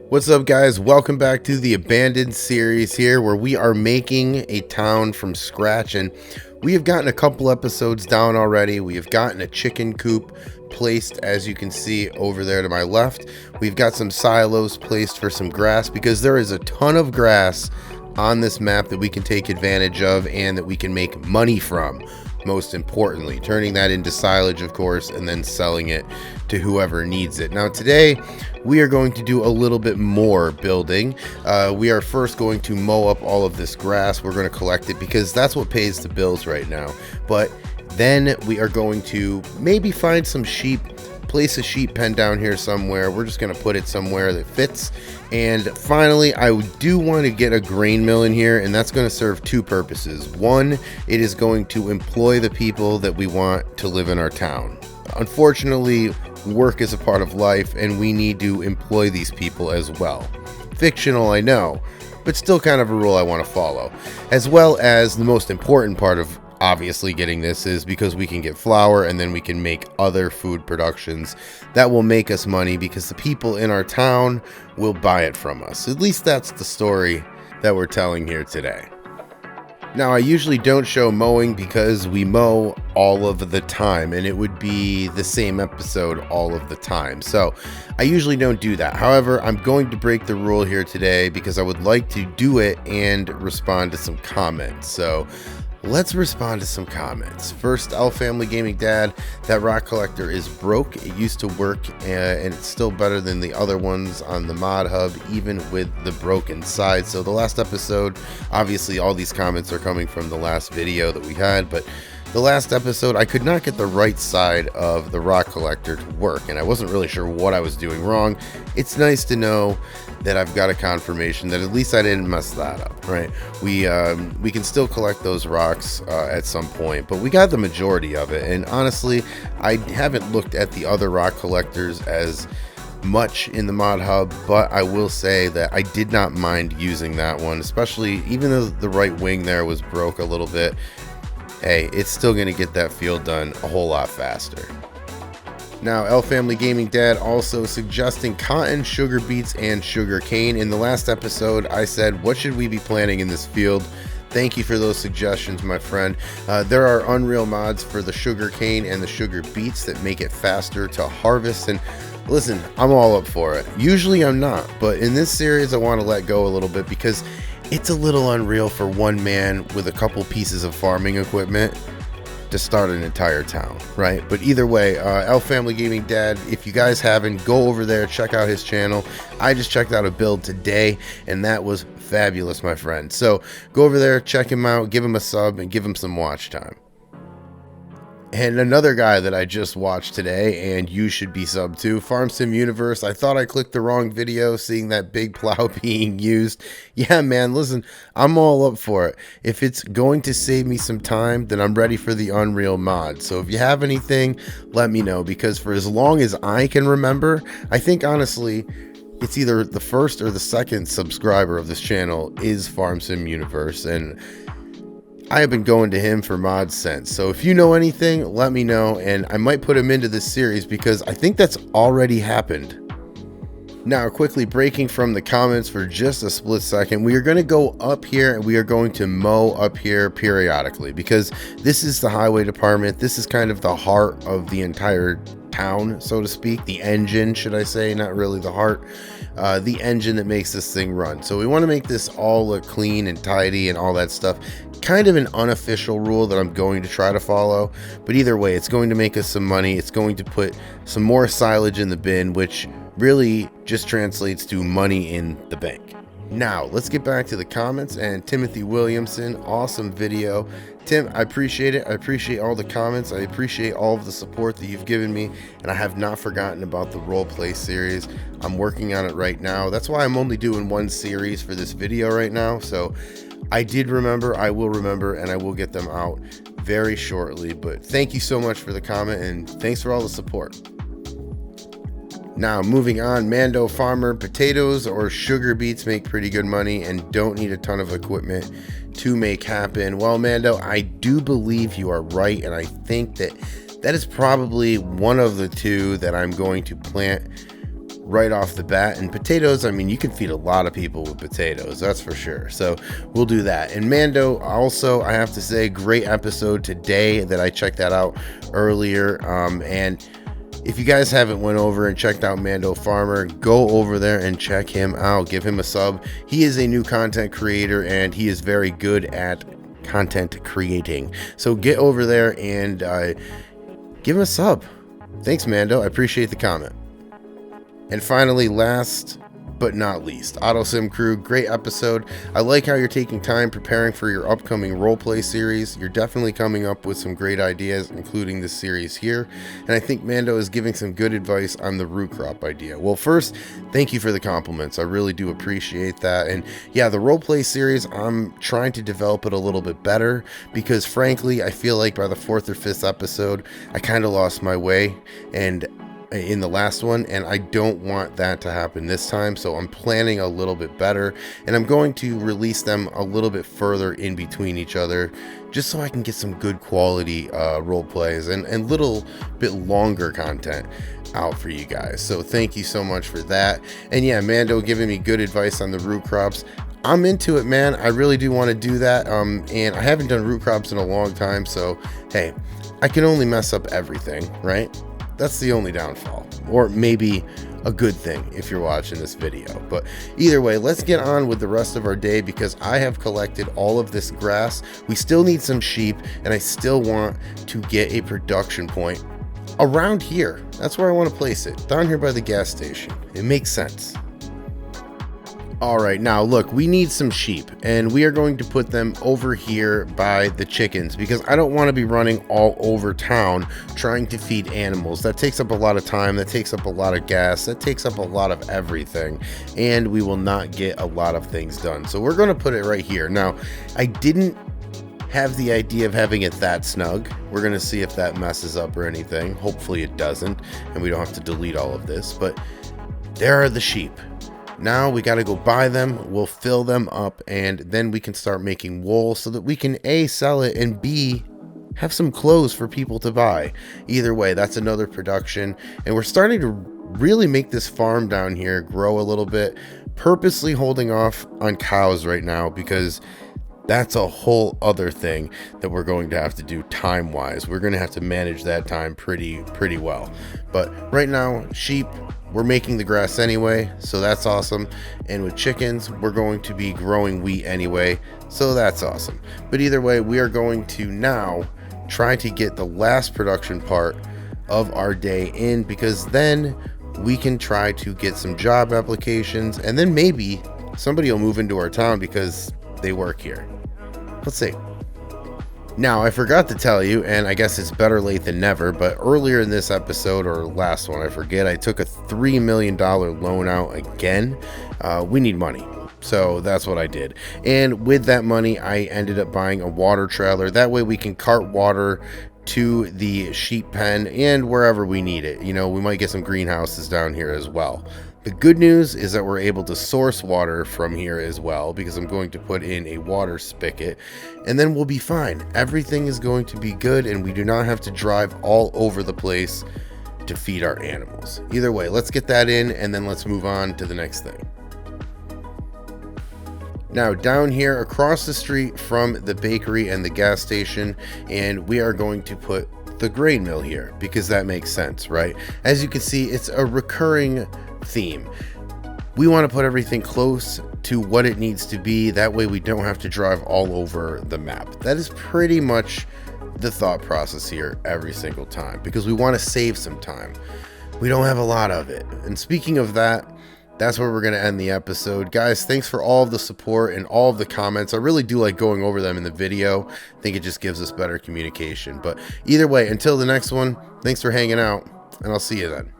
What's up, guys? Welcome back to the Abandoned series here, where we are making a town from scratch, and we have gotten a couple episodes down already. We have gotten a chicken coop placed, as you can see over there to my left. We've got some silos placed for some grass, because there is a ton of grass on this map that we can take advantage of and that we can make money from. Most importantly, turning that into silage, of course, and then selling it to whoever needs it. Now today we are going to do a little bit more building. We are first going to mow up all of this grass. We're going to collect it because that's what pays the bills right now. But then we are going to maybe find some sheep, place a sheep pen down here somewhere. We're just going to put it somewhere that fits. And finally, I do want to get a grain mill in here, and that's going to serve two purposes. One, it is going to employ the people that we want to live in our town. Unfortunately, work is a part of life, and we need to employ these people as well. Fictional, I know, but still kind of a rule I want to follow. As well as the most important part of obviously getting this is because we can get flour, and then we can make other food productions that will make us money because the people in our town will buy it from us. At least that's the story that we're telling here today. Now, I usually don't show mowing because we mow all of the time, and it would be the same episode all of the time. So I usually don't do that. However, I'm going to break the rule here today because I would like to do it and respond to some comments. So let's respond to some comments. First, L Family Gaming Dad, that rock collector is broke. It used to work, and it's still better than the other ones on the mod hub, even with the broken side. So the last episode, obviously all these comments are coming from the last video that we had, but the last episode, I could not get the right side of the rock collector to work, and I wasn't really sure what I was doing wrong. It's nice to know that I've got a confirmation that at least I didn't mess that up, right? We can still collect those rocks at some point, but we got the majority of it. And honestly, I haven't looked at the other rock collectors as much in the mod hub, but I will say that I did not mind using that one, especially even though the right wing there was broke a little bit. Hey, it's still going to get that field done a whole lot faster. Now, L Family Gaming Dad also suggesting cotton, sugar beets, and sugar cane. In the last episode, I said, what should we be planting in this field? Thank you for those suggestions, my friend. There are Unreal mods for the sugar cane and the sugar beets that make it faster to harvest. And listen, I'm all up for it. Usually I'm not, but in this series, I want to let go a little bit because it's a little unreal for one man with a couple pieces of farming equipment to start an entire town, right? But either way, L Family Gaming Dad, if you guys haven't, go over there, check out his channel. I just checked out a build today, and that was fabulous, my friend. So go over there, check him out, give him a sub, and give him some watch time. And another guy that I just watched today, and you should be sub to, Farm Sim Universe. I thought I clicked the wrong video seeing that big plow being used. Yeah, man, listen, I'm all up for it. If it's going to save me some time, then I'm ready for the Unreal mod. So if you have anything, let me know, because for as long as I can remember, I think honestly, it's either the first or the second subscriber of this channel is Farm Sim Universe, and I have been going to him for mods since. So if you know anything, let me know, and I might put him into this series because I think that's already happened. Now, quickly breaking from the comments for just a split second, we are going to go up here and we are going to mow up here periodically because this is the highway department. This is kind of the heart of the entire town, so to speak. The engine, should I say, not really the heart. The engine that makes this thing run. So we want to make this all look clean and tidy and all that stuff. Kind of an unofficial rule that I'm going to try to follow, but either way, it's going to make us some money. It's going to put some more silage in the bin, which really just translates to money in the bank. Now, let's get back to the comments. And Timothy Williamson, awesome video. Tim, I appreciate it. I appreciate all the comments. I appreciate all of the support that you've given me, and I have not forgotten about the roleplay series. I'm working on it right now. That's why I'm only doing one series for this video right now. So I did remember, I will remember, and I will get them out very shortly. But thank you so much for the comment, and thanks for all the support. Now, moving on, Mando Farmer, potatoes or sugar beets make pretty good money and don't need a ton of equipment to make happen. Well, Mando, I do believe you are right, and I think that is probably one of the two that I'm going to plant right off the bat. And potatoes, I mean, you can feed a lot of people with potatoes, that's for sure. So we'll do that. And Mando, also, I have to say, great episode today that I checked that out earlier. And if you guys haven't went over and checked out Mando Farmer, go over there and check him out. Give him a sub. He is a new content creator and he is very good at content creating. So get over there and give him a sub. Thanks, Mando. I appreciate the comment. And finally, last but not least, AutoSim Crew, great episode. I like how you're taking time preparing for your upcoming roleplay series. You're definitely coming up with some great ideas, including this series here. And I think Mando is giving some good advice on the root crop idea. Well, first, thank you for the compliments. I really do appreciate that. And yeah, the roleplay series, I'm trying to develop it a little bit better because frankly, I feel like by the 4th or 5th episode, I kind of lost my way and in the last one, and I don't want that to happen this time, so I'm planning a little bit better, and I'm going to release them a little bit further in between each other just so I can get some good quality role plays and little bit longer content out for you guys. So thank you so much for that. And yeah, Mando giving me good advice on the root crops. I'm into it, man. I really do want to do that, and I haven't done root crops in a long time, so hey, I can only mess up everything, right? That's the only downfall, or maybe a good thing if you're watching this video. But either way, let's get on with the rest of our day because I have collected all of this grass. We still need some sheep, and I still want to get a production point around here. That's where I want to place it, down here by the gas station. It makes sense. All right, now look, we need some sheep and we are going to put them over here by the chickens because I don't want to be running all over town trying to feed animals. That takes up a lot of time, that takes up a lot of gas, that takes up a lot of everything, and we will not get a lot of things done. So we're going to put it right here. Now, I didn't have the idea of having it that snug. We're going to see if that messes up or anything. Hopefully it doesn't and we don't have to delete all of this, but there are the sheep. Now we got to go buy them, we'll fill them up, and then we can start making wool so that we can A, sell it, and B, have some clothes for people to buy. Either way, that's another production, and we're starting to really make this farm down here grow a little bit, purposely holding off on cows right now because that's a whole other thing that we're going to have to do time-wise. We're going to have to manage that time pretty well. But right now, sheep, we're making the grass anyway, so that's awesome. And with chickens, we're going to be growing wheat anyway, so that's awesome. But either way, we are going to now try to get the last production part of our day in because then we can try to get some job applications and then maybe somebody will move into our town because they work here. Let's see. Now, I forgot to tell you, and I guess it's better late than never, but earlier in this episode, or last one, I forget, I took a $3 million loan out again. We need money. So that's what I did. And with that money, I ended up buying a water trailer. That way we can cart water to the sheep pen and wherever we need it. You know, we might get some greenhouses down here as well. The good news is that we're able to source water from here as well because I'm going to put in a water spigot and then we'll be fine. Everything is going to be good and we do not have to drive all over the place to feed our animals. Either way, let's get that in and then let's move on to the next thing. Now down here across the street from the bakery and the gas station, and we are going to put the grain mill here because that makes sense, right? As you can see, it's a recurring theme. We want to put everything close to what it needs to be. That way we don't have to drive all over the map. That is pretty much the thought process here every single time because we want to save some time. We don't have a lot of it. And speaking of that, that's where we're going to end the episode. Guys, thanks for all of the support and all of the comments. I really do like going over them in the video. I think it just gives us better communication. But either way, until the next one, thanks for hanging out, and I'll see you then.